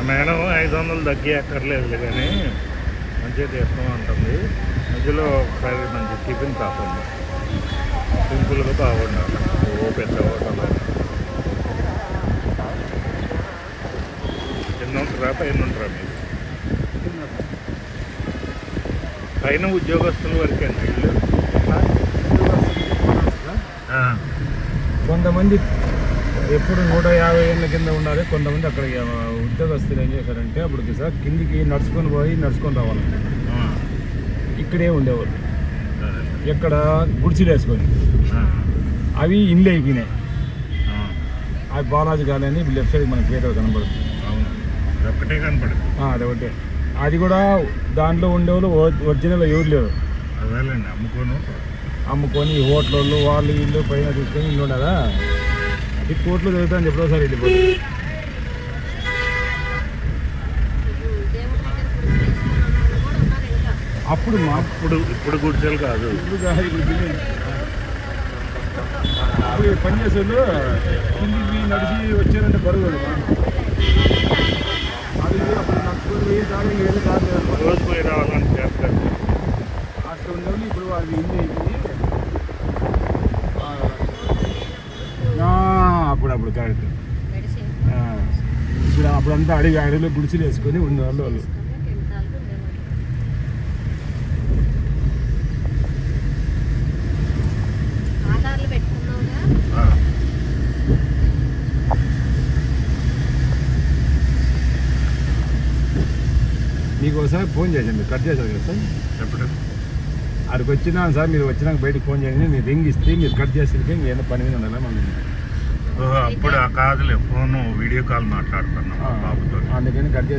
Madam 500 తగ్గి అక్కర్లేదు కానీ మంచిగా చేస్తూ ఉంటుంది. మధ్యలో ఒకసారి మంచి టిఫిన్ కాకుండా సింపుల్గా బాగుండాలి. ఓ పెద్ద హోటల్ కింద ఉంటారా పైన ఉంటారా మీరు? పైన ఉద్యోగస్తుల వరకే ఇల్లు. కొంతమంది ఎప్పుడు 150 ఏళ్ళ కింద ఉండాలి. కొంతమంది అక్కడ ఉద్యోగస్తులు ఏం చేశారంటే అప్పుడు సార్ కిందికి నడుచుకొని రావాలి. ఇక్కడే ఉండేవారు. ఎక్కడ గుడిసెలు వేసుకొని అవి ఇండ్లు అయిపోయినాయి. అవి బాలాజీ గాలని లెఫ్ట్ సైడ్ మనకి గేట్ కనబడుతుంది. ఒకటే కనపడుతుంది. అది ఒకటే. అది కూడా దాంట్లో ఉండేవాళ్ళు ఒరిజినల్ ఎవరు లేరు. అదేలేండి అమ్ముకొని హోటళ్ళు వాళ్ళు ఇల్లు పైన తీసుకొని ఇల్లు ఉండదా. ఈ కోట్లు చదువుతాను ఎప్పుడో సార్ వెళ్ళిపోతుంది. అప్పుడు ఇప్పుడు గుడిసెలు కాదు. ఇప్పుడు పనిచేసేళ్ళు కిందికి నడిచి వచ్చారంటే బరువు అది అప్పుడు నడుచుకొని పోయి దాడి రోజు పోయి రావాలని చేస్తారు. అట్లా ఉండేవాళ్ళు ఇప్పుడు అది ఇల్లు అయిపోయి అప్పుడు కరెక్ట్. ఇప్పుడు అప్పుడంతా అడవిలో గుడిసెలు వేసుకొని ఉండేవాళ్ళు వాళ్ళు. మీకు ఒకసారి ఫోన్ చేశాను, కట్ చేశారు కదా సార్. ఎప్పుడు అక్కడికి వచ్చినా సార్, మీరు వచ్చినాక బయటకు ఫోన్ చేయండి. మీరు రింగ్ ఇస్తే మీరు కట్ చేస్తే ఏదైనా పని మీద ఉండాలి మనం. అప్పుడు కాదులే, ఫోను వీడియో కాల్ మాట్లాడుతున్నాం బాబుతో, అందుకని కట్ చేసి